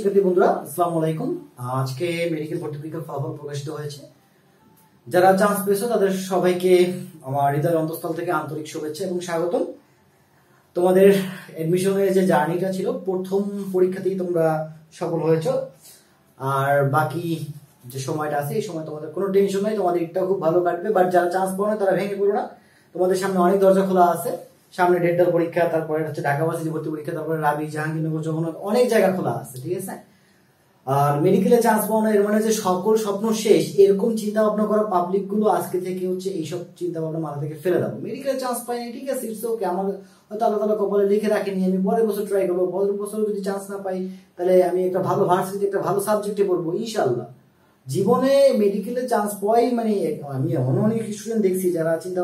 শিক্ষার্থী বন্ধুরা, আসসালামু আলাইকুম। আজকে মেডিকেল ভর্তি পরীক্ষার ফলাফল প্রকাশিত হয়েছে। যারা চান্স পেয়েছো তাদের সবাইকে আমার হৃদয়ের অন্তঃস্থল থেকে আন্তরিক শুভেচ্ছা এবং স্বাগতম। তোমাদের এডমিশনের যে জার্নিটা ছিল, প্রথম পরীক্ষাতেই তোমরা সফল হয়েছো। আর বাকি যে সময়টা আছে এই সময় তোমাদের কোনো টেনশন নাই, তোমাদের একটাও খুব ভালো কাটবে। বাট যারা চান্স পাও না তারা ভেঙে পড়ো না, তোমাদের সামনে অনেক দরজা খোলা আছে। সামনে ডেন্টাল পরীক্ষা, তারপরে হচ্ছে ঢাকা ভার্সিটি ভর্তি পরীক্ষা, তারপরে রাবি, জাহাঙ্গীরনগর, জগন্নাথ, অনেক জায়গা খোলা আছে, ঠিক আছে। আর মেডিকেলে চান্স পাওয়া এর মানে যে সকল স্বপ্ন শেষ, এরকম চিন্তা ভাবনা করা পাবলিক গুলো আজকে থেকে হচ্ছে এইসব চিন্তা ভাবনা মাথা থেকে ফেলে দাও। মেডিকেলে চান্স পাই নাই, ঠিক আছে, ইটস ওকে। আমার হয়তো আল্লাহ তাআলা কপালে লিখে রাখেনি, আমি পরের বছর ট্রাই করবো। পরের বছর যদি চান্স না পাই তাহলে আমি একটা ভালো ভার্সিটিতে একটা ভালো সাবজেক্টে পড়বো ইনশাআল্লাহ। জীবনে মেডিকেলে চান্স পাই মানে, আমি এমন অনেক স্টুডেন্ট দেখছি যারা চিন্তা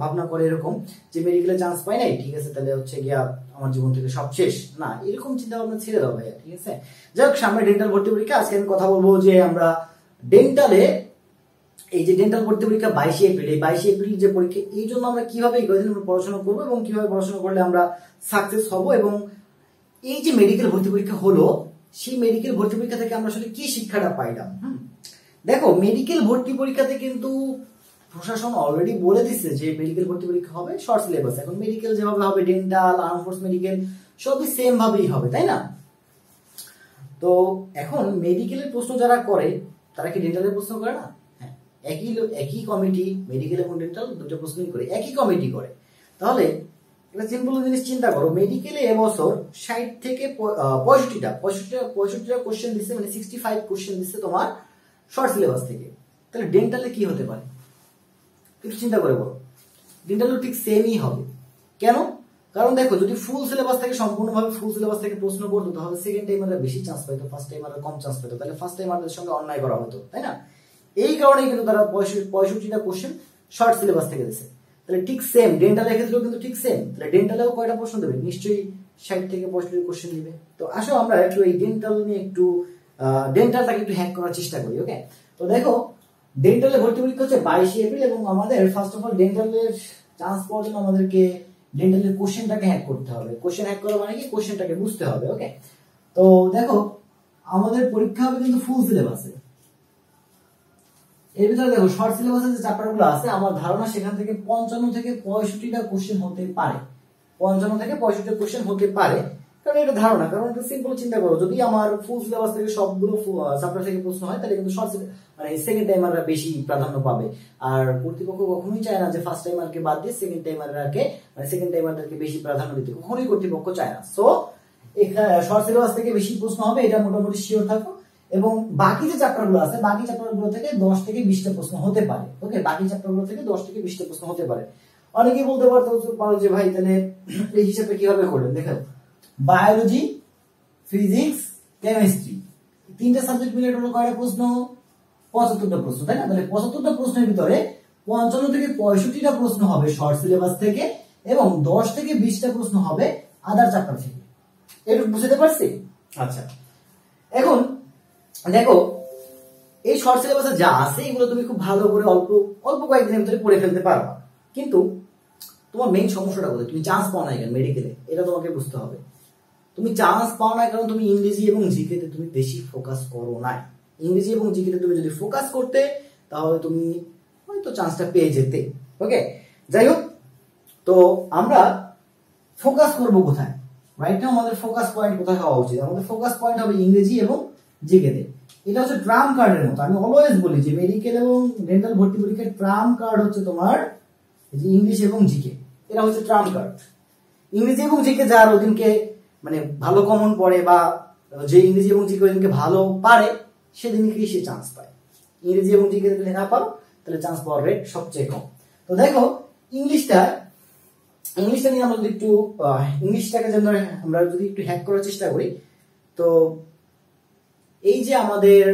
ভাবনা করে এরকম যে মেডিকেলে চান্স পাই নাই, ঠিক আছে, তাহলে হচ্ছে গিয়া আমার জীবন থেকে সব শেষ। না, এরকম চিন্তা ভাবনা ছেড়ে দাও ভাইয়া, ঠিক আছে। যাই হোক, সামনে ডেন্টাল ভর্তি পরীক্ষা। আজকে আমি কথা বলবো যে আমরা ডেন্টালে এই যে ডেন্টাল ভর্তি পরীক্ষা 22 এপ্রিল, এই 22 এপ্রিল যে পরীক্ষা, এই জন্য আমরা কিভাবে এই কয়েকদিন পড়াশোনা করবো এবং কিভাবে পড়াশোনা করলে আমরা সাকসেস হব, এবং এই যে মেডিকেল ভর্তি পরীক্ষা হলো, সেই মেডিকেল ভর্তি পরীক্ষা থেকে আমরা আসলে কি শিক্ষাটা পাইলাম। দেখো, মেডিকেল ভর্তি পরীক্ষাতে কিন্তু প্রশাসন অলরেডি বলে দিচ্ছে যে মেডিকেল ভর্তি পরীক্ষা হবে শর্ট সিলেবাস। এখন মেডিকেল যেভাবে হবে, ডেন্টাল, আর্ম ফোর্স মেডিকেল সবই সেম ভাবেই হবে, তাই না? তো এখন মেডিকেলের প্রশ্ন যারা করে তারা কি ডেন্টালের প্রশ্ন করে না? হ্যাঁ, একই কমিটি মেডিকেল এবং ডেন্টাল দুটো প্রশ্নই করে, একই কমিটি করে। তাহলে একটা সিম্পল জিনিস চিন্তা করো, মেডিকেলে এবছর 60 থেকে 65টা কোশ্চেন দিচ্ছে, মানে 65 কোশ্চেন দিচ্ছে তোমার শর্ট সিলেবাস থেকে। তাহলে ডেন্টালে কি হতে পারে একটু চিন্তা করে বলো। ডেন্টালও ঠিক সেমই হবে। কেন? কারণ দেখো, যদি ফুল সিলেবাস থেকে সম্পূর্ণভাবে ফুল সিলেবাস থেকে প্রশ্ন করতো তাহলে সেকেন্ড টাইমাররা বেশি চান্স পাইতো, ফার্স্ট টাইমাররা কম চান্স পেতো। তাহলে ফার্স্ট টাইমারদের সঙ্গে অন্যায় করা হতো, তাই না? এই কারণেই কিন্তু তারা 65টা কোশ্চেন শর্ট সিলেবাস থেকে দিচ্ছে। তাহলে ঠিক সেম ডেন্টালের ক্ষেত্রেও কিন্তু ঠিক সেম। তাহলে ডেন্টালেও কয়টা প্রশ্ন দেবে? নিশ্চয়ই 60 থেকে 65 কোশ্চেন দিবে। তো আসো আমরা একটু এই ডেন্টাল নিয়ে একটু ডেন্টালটাকে একটু হ্যাক করার চেষ্টা করি, ওকে? তো দেখো, ডেন্টালের ভর্তি পরীক্ষা হচ্ছে 22 এপ্রিল, এবং আমাদের ফার্স্ট অফ অল ডেন্টালের চান্স পাওয়ার জন্য আমাদেরকে ডেন্টালের কোশ্চেনটাকে হ্যাক করতে হবে। কোশ্চেন হ্যাক করা মানে কি? কোশ্চেনটাকে বুঝতে হবে, ওকে? তো দেখো, আমাদের পরীক্ষা হবে কিন্তু ফুল সিলেবাসে। এর ভিতরে দেখো, শর্ট সিলেবাসে যে চ্যাপ্টারগুলো আছে, আমার ধারণা সেখান থেকে 55 থেকে 65টা কোশ্চেন হতে পারে। 55 থেকে 65টা কোশ্চেন হতে পারে, কারণ এটা ধারণা। কারণ এটা সিম্পল চিন্তা করো, যদি আমার ফুল সিলেবাস থেকে সবগুলো চ্যাপ্টার থেকে প্রশ্ন হয় তাহলে কিন্তু শর্ট মানে সেকেন্ড টাইমাররা বেশি প্রাধান্য পাবে। আর কর্তৃপক্ষ কখনোই চায় না যে ফার্স্ট টাইমারকে বাদ দিয়ে সেকেন্ড টাইমারকে, মানে সেকেন্ড টাইমারদেরকে বেশি প্রাধান্য দিতে, কখনোই কর্তৃপক্ষ চায় না। সো এখানে শর্ট সিলেবাস থেকে বেশি প্রশ্ন হবে, এটা মোটামুটি শিওর থাকো। এবং বাকি যে চ্যাপ্টারগুলো আছে, বাকি চ্যাপ্টারগুলো থেকে 10 থেকে 20টা প্রশ্ন হতে পারে, ওকে? বাকি চ্যাপ্টারগুলো থেকে 10 থেকে 20টা প্রশ্ন হতে পারে। অনেকেই বলতে পারো যে ভাই তাহলে এই হিসাবে কিভাবে করলেন? দেখো, বায়োলজি, ফিজিক্স, কেমিস্ট্রি, তিনটা সাবজেক্ট মিলে টোটাল কয়টা প্রশ্ন? 75টা প্রশ্ন, তাই না? তাহলে 75টা প্রশ্নের ভিতরে 55 থেকে 65টা প্রশ্ন হবে শর্ট সিলেবাস থেকে, এবং 10 থেকে 20টা প্রশ্ন হবে আদার চ্যাপ্টার থেকে। একটু বুঝতে পারছি? আচ্ছা, এখন দেখো, এই শর্ট সিলেবাসে যা আছে এগুলো তুমি খুব ভালো করে অল্প কয়েকদিনের ভিতরে পড়ে ফেলতে পারবা। কিন্তু তোমার মেইন সমস্যাটা কোথায়? তুমি চান্স পাও না কেন মেডিকেলে, এটা তোমাকে বুঝতে হবে। তুমি চান্স পাও না কারণ তুমি ইংরেজি এবং জিকেতে তুমি বেশি ফোকাস করো না। ইংরেজি এবং জিকেতে তুমি যদি ফোকাস করতে তাহলে তুমি হয়তো চান্সটা পেয়ে যেতে, ওকে? যাই হোক, তো আমরা ফোকাস করব কোথায়? রাইট নাও আমাদের ফোকাস পয়েন্ট কোথায় হওয়া উচিত? আমাদের ফোকাস পয়েন্ট হবে ইংরেজি এবং জিকেতে। এটা হচ্ছে ট্রাম কার্ডের মতো। আমি অলওয়েজ বলি যে মেডিকেল এবং ডেন্টাল ভর্তি পরীক্ষার ট্রাম কার্ড হচ্ছে তোমার ইংলিশ এবং জিকে। এটা হচ্ছে ট্রাম কার্ড। ইংরেজি এবং জিকে যার ওদিনকে মানে ভালো কমন পড়ে, বা যে ইংরেজি এবং জিকে ওদিনকে ভালো পারে, সেদিনকেই সে চান্স পায়। ইংরেজি এবং জিকে যদি না পাও তাহলে চান্স পাওয়ার রেট সবচেয়ে কম। তো দেখো, ইংলিশটা নিয়ে আমরা যদি একটু ইংলিশটাকে যেন আমরা যদি একটু হ্যাক করার চেষ্টা করি, তো এই যে আমাদের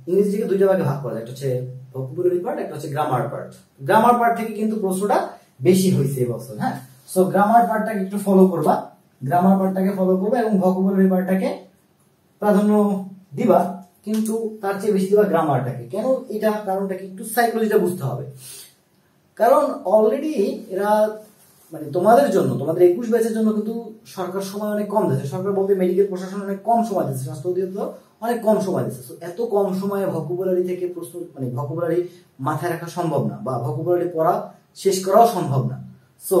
ইংরেজিকে দুইটা ভাগে ভাগ করা যায়, একটা হচ্ছে ভোকাবুলারি পার্ট, একটা হচ্ছে গ্রামার পার্ট। গ্রামার পার্ট থেকে কিন্তু প্রশ্নটা বেশি হয়েছে এবছর, হ্যাঁ? সো গ্রামার পার্টটাকে একটু ফলো করবা, এবং ভোকাবুলারি পার্টটাকে প্রাধান্য দিবা, কিন্তু তার চেয়ে বেশি দিবা গ্রামারটাকে। কেন কারণটা কি? একটু সাইকোলজিটা বুঝতে হবে। কারণ অলরেডি এরা মানে তোমাদের জন্য, তোমাদের 21 ব্যাচের জন্য কিন্তু সরকার সময় অনেক কম দিচ্ছে। সরকার বলতে মেডিকেল প্রশাসন অনেক কম সময় দিচ্ছে, স্বাস্থ্য অধিদপ্তর অনেক কম সময় দিচ্ছে। এত কম সময়ে ভোকাবুলারি থেকে প্রশ্ন, মানে ভোকাবুলারি মাথায় রাখা সম্ভব না, বা ভোকাবুলারি পড়া শেষ করাও সম্ভব না। সো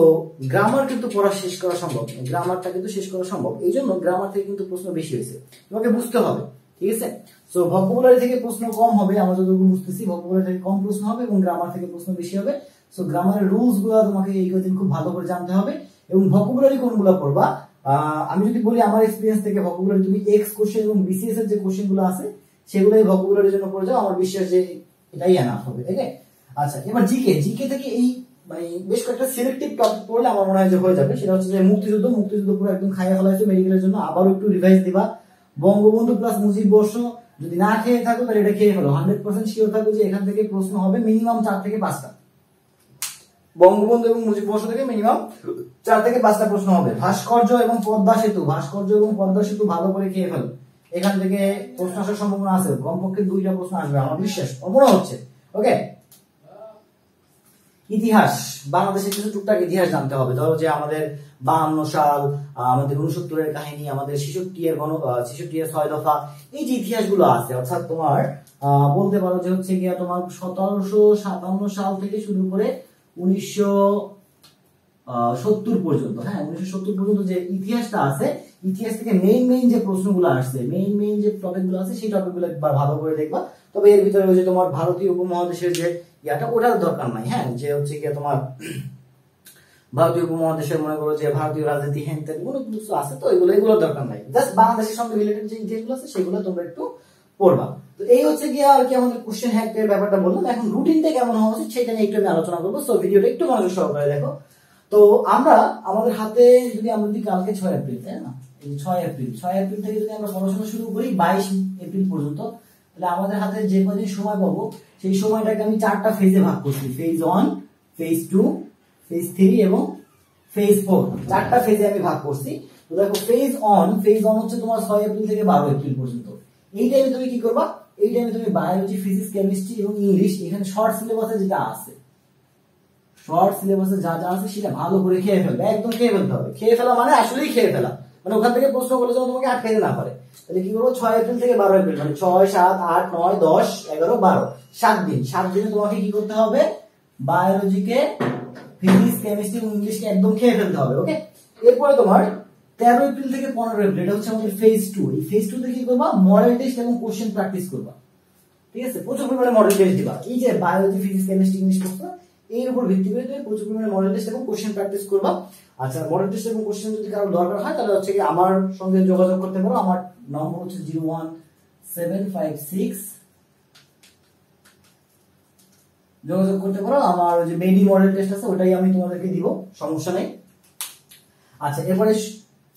গ্রামার কিন্তু পড়া শেষ করা সম্ভব, গ্রামারটা কিন্তু শেষ করা সম্ভব। এই জন্য গ্রামার থেকে কিন্তু প্রশ্ন বেশি হয়েছে, তোমাকে বুঝতে হবে, ঠিক আছে। সো ভোকাবুলারি থেকে প্রশ্ন কম হবে, আমরা যতটুকু বুঝতেছি ভোকাবুলারি থেকে কম প্রশ্ন হবে এবং গ্রামার থেকে প্রশ্ন বেশি হবে। সো গ্রামারের রুলস গুলো তোমাকে এই কদিন খুব ভালো করে জানতে হবে। এবং ভোকাবুলারি কোনগুলো পড়বা, আমি যদি বলি আমার এক্সপিরিয়েন্স থেকে, ভোকাবুলারি তুমি এক্স কোশ্চেন এবং বিসিএস এর যে কোশ্চেন গুলো আছে সেগুলোই ভোকাবুলারির জন্য পড়ে যাও, আমার বিশ্বাস যে এটাই এনাফ হবে, ঠিক আছে। আচ্ছা, এবার জিকে, জিকে থেকে এই মানে বেশ কয়েকটা সিলেক্টিভ টপিক পড়লে আমার মনে হয় যে হয়ে যাবে। সেটা হচ্ছে যে মুক্তিযুদ্ধ, মুক্তিযুদ্ধ পুরো একদম খাইয়া ফেলাইছে মেডিকেলের জন্য, আবার একটু রিভাইজ দিবা। বঙ্গবন্ধু প্লাস মুজিব বর্ষ, যদি না খেয়ে থাকো তাহলে এটা খেয়ে ফেলো, 100% শিওর থাকো যে এখান থেকে প্রশ্ন হবে মিনিমাম 4 থেকে 5টা। বঙ্গবন্ধু এবং মুজিব বর্ষ থেকে মিনিমাম 4 থেকে 5টা প্রশ্ন হবে। ভাস্কর্য এবং পদ্মা সেতু, ভাস্কর্য এবং পদ্মা সেতু ভালো করে খেয়ে ফেলো, এখান থেকে প্রশ্ন আসার সম্ভাবনা আছে, কমপক্ষে 2টা প্রশ্ন আসবে আমার বিশ্বাস, মনে হচ্ছে। ওকে, ইতিহাস, বাংলাদেশের কিছু টুকটাক ইতিহাস জানতে হবে। ধরো যে আমাদের 52 সাল, আমাদের 69 এর কাহিনী, আমাদের 66 এর 6 দফা, এই যে ইতিহাসগুলো আছে, অর্থাৎ তোমার বলতে পারো যে হচ্ছে গিয়া তোমার 1757 সাল থেকে শুরু করে 1970 পর্যন্ত, হ্যাঁ 1970 পর্যন্ত যে ইতিহাসটা আছে, ইতিহাস থেকে মেইন যে প্রশ্নগুলো আসছে, মেইন যে টপিকগুলো আছে সেই টপিকগুলো একবার ভালো করে দেখবা। তবে এর ভিতরে ওই যে তোমার ভারতীয় উপমহাদেশের যে ইয়াটা, ওটার দরকার নাই, হ্যাঁ, যে হচ্ছে গিয়ে তোমার ভারতীয় উপমহাদেশের মনে করো যে ভারতীয় রাজনীতি হ্যান ত্যান কোনো কিছু আছে, তো এগুলোর দরকার নাই। জাস্ট বাংলাদেশের সঙ্গে রিলেটেড যে ইতিহাসগুলো আছে সেগুলো তোমরা একটু পড়বা। তো এই হচ্ছে গিয়ে আর কি আমাদের কোশ্চেন হ্যাকের ব্যাপারটা বললাম। এখন রুটিনটা কেমন হওয়া উচিত সেটা নিয়ে একটু আমি আলোচনা করবো। সো ভিডিওটা একটু মনোযোগ সহকারে দেখো। তো আমরা আমাদের হাতে আমরা যদি কালকে 6 এপ্রিল, তাই না, এই 6 এপ্রিল থেকে যদি আমরা পড়াশোনা শুরু করি 22 এপ্রিল পর্যন্ত, তাহলে আমাদের হাতে যে কদিন সময় পাবো সেই সময়টাকে আমি 4টা ফেজে ভাগ করছি, ফেজ 1, ফেজ 2, ফেজ 3 এবং ফেজ 4, 4টা ফেজে আমি ভাগ করছি। তো দেখো ফেজ 1 হচ্ছে তোমার 6 এপ্রিল থেকে 12 এপ্রিল পর্যন্ত। এই টাইমে তুমি কি করবা, এই টাইমে তুমি বায়োলজি, ফিজিক্স, কেমিস্ট্রি এবং ইংলিশ, এখানে শর্ট সিলেবাসে যেটা আছে, শর্ট সিলেবাসে যা যা আছে সেটা ভালো করে খেয়ে ফেলবে, একদম খেয়ে ফেলতে হবে। খেয়ে ফেলা মানে আসলেই খেয়ে ফেলা, মানে ওখান থেকে প্রশ্ন করলে যেন তোমাকে আটকাতে না পারে। তাহলে কি করবো, 6 এপ্রিল থেকে 12 এপ্রিল, মানে 6, 7, 8, 9, 10, 11, 12, 7 দিন। 7 দিনে তোমাকে কি করতে হবে, বায়োলজিকে, ফিজিক্স, কেমিস্ট্রি এবং ইংলিশকে একদম খেয়ে ফেলতে হবে। ওকে, এরপরে তোমার 13 এপ্রিল থেকে 15 এপ্রিল, এটা হচ্ছে আমাদের ফেজ 2। এই ফেজ 2 তে কি করবা, মডেল টেস্ট এবং কোশ্চেন প্র্যাকটিস করবা, ঠিক আছে। প্রচুর পরিমাণে মডেল টেস্ট দিবা, এই যে বায়োলজি, ফিজিক্স, কেমিস্ট্রি, ইংলিশ পড়ছো, এর উপর ভিত্তি করে তুমি প্রচুর পরিমাণে মডেল টেস্ট এবং কোশ্চেন প্র্যাকটিস করবা। আচ্ছা, মডেল টেস্ট এবং কোশ্চেন যদি কারো দরকার হয় তাহলে হচ্ছে কি আমার সঙ্গে যোগাযোগ করতে পারো। আমার নম্বর হচ্ছে 01756, যোগাযোগ করতে পারো। আমার যে মেডি মডেল টেস্ট আছে ওটাই আমি তোমাদেরকে দিব, সমস্যা নেই। আচ্ছা, এরপরে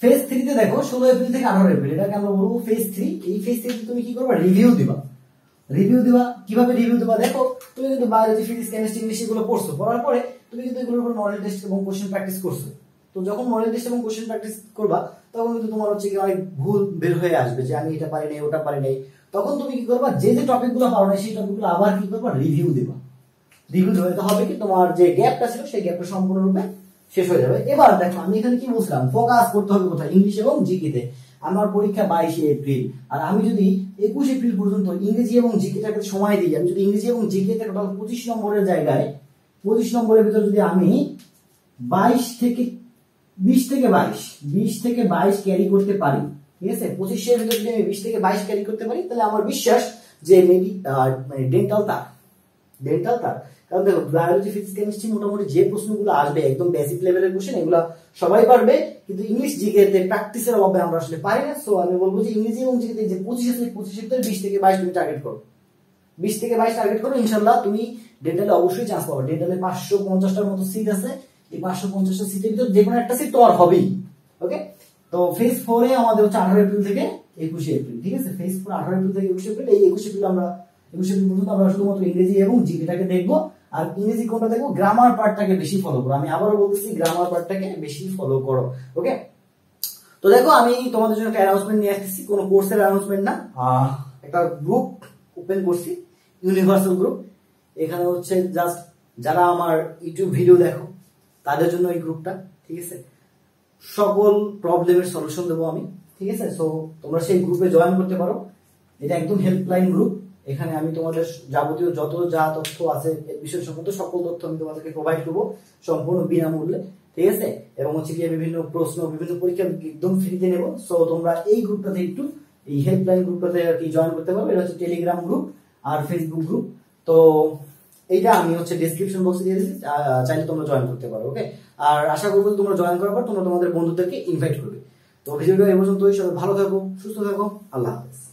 ফেজ 3 তে দেখো 16 এপ্রিল থেকে 18 এপ্রিল, এটাকে আমরা বলবো ফেজ 3। এই ফেজ 3 তে তুমি কি করবা, রিভিউ দিবা। কিভাবে রিভিউ দিবা, দেখো তুমি কিন্তু বায়োলজি, ফিজিক্স, কেমিস্ট্রি, ইংলিশ এগুলো পড়ছো, পড়ার পরে তুমি কিন্তু এগুলোর উপর মডেল টেস্ট এবং কোশ্চেন প্র্যাকটিস করছো। তো যখন মডেল টেস্ট এবং কোশ্চেন প্র্যাকটিস করবা তখন কিন্তু তোমার হচ্ছে কি অনেক ভুল বের হয়ে আসবে, যে আমি এটা পারি নাই, ওটা পারি নাই। তখন তুমি কি করবা, যে টপিকগুলো পারো না সেই টপিকগুলো আবার কি করবা, রিভিউ দিবা। রিভিউ দিতে হবে কি, তোমার যে গ্যাপটা ছিল সেই গ্যাপটা সম্পূর্ণরূপে শেষ হয়ে যাবে। এবার দেখো আমি এখানে কি বলছিলাম, ফোকাস করতে হবে কোথায়, ইংলিশ এবং জিকেতে। আমার পরীক্ষা 22 এপ্রিল, আর আমি যদি 21 এপ্রিল পর্যন্ত ইংরেজি এবং জিকেটাকে সময় দিই, আমি যদি ইংরেজি এবং জিকেতে টোটাল 25 নম্বরের জায়গায় 25 নম্বরের ভিতর যদি আমি 20 থেকে 22 ক্যারি করতে পারি, ঠিক আছে, 25 এর ভিতর যদি আমি 20 থেকে 22 ক্যারি করতে পারি, তাহলে আমার বিশ্বাস যে মানে ডেন্টাল তার। কারণ দেখো বায়োলজি, ফিজিক্স, কেমিস্ট্রি মোটামুটি যে প্রশ্নগুলো আসবে একদম বেসিক লেভেলের কোশ্চেন, এগুলো সবাই পারবে, কিন্তু ইংলিশ জিকেতে প্র্যাকটিসের অভাবে আমরা আসলে পারি না। সো আমি বলবো যে ইংরেজি এবং জিকেতে যে 25 আছে, 25 এর ভিতরে 20 থেকে 22 তুমি টার্গেট করো, 20 থেকে 22 টার্গেট করো, ইনশাআল্লাহ তুমি ডেন্টালে অবশ্যই চান্স পাবে। ডেন্টালে 550টার মতো সিট আছে, এই 550টা সিটের ভিতর যে কোনো একটা সিট তোমার হবেই। ওকে, তো ফেজ 4 এ আমাদের হচ্ছে 18 এপ্রিল থেকে 21 এপ্রিল, ঠিক আছে। ফেজ 4 18 এপ্রিল থেকে 21 এপ্রিল, এই 21 এপ্রিল পর্যন্ত আমরা শুধুমাত্র ইংরেজি এবং জিকেটাকে দেখবো। আর ইংরেজি কোনটা দেখবো, গ্রামার পার্টটাকে বেশি ফলো করো। আমি আবারও বলতেছি, গ্রামার পার্টটাকে বেশি ফলো করো। ওকে, তো দেখো আমি তোমাদের জন্য একটা অ্যানাউন্সমেন্ট নিয়ে আসতেছি, কোনো কোর্সের অ্যানাউন্সমেন্ট না, একটা গ্রুপ ওপেন করছি, ইউনিভার্সাল গ্রুপ। এখানে হচ্ছে জাস্ট যারা আমার ইউটিউব ভিডিও দেখো তাদের জন্য এই গ্রুপটা, ঠিক আছে। সকল প্রবলেমের সলিউশন দেবো আমি, ঠিক আছে। সো তোমরা সেই গ্রুপে জয়েন করতে পারো। এটা একদম হেল্পলাইন গ্রুপ। এখানে আমি তোমাদের যাবতীয় যত যা তথ্য আছে বিষয় সংক্রান্ত সকল তথ্য আমি তোমাদেরকে প্রোভাইড করবো সম্পূর্ণ বিনামূল্যে, ঠিক আছে। এবং হচ্ছে গিয়ে বিভিন্ন প্রশ্ন, বিভিন্ন পরীক্ষা একদম ফ্রিতে নেবো। সো তোমরা এই গ্রুপটাতে একটু, এই হেল্পলাইন গ্রুপটাতে আর কি জয়েন করতে পারো। এটা হচ্ছে টেলিগ্রাম গ্রুপ আর ফেসবুক গ্রুপ। তো এইটা আমি হচ্ছে ডেসক্রিপশন বক্সে দিয়ে দিচ্ছি, চাইলে তোমরা জয়েন করতে পারো, ওকে। আর আশা করবো তোমরা জয়েন করার পর তোমরা তোমাদের বন্ধুদেরকে ইনভাইট করবে। তো ভিডিওটা এই পর্যন্তই। সবাই ভালো থাকো, সুস্থ থাকো, আল্লাহ হাফেজ।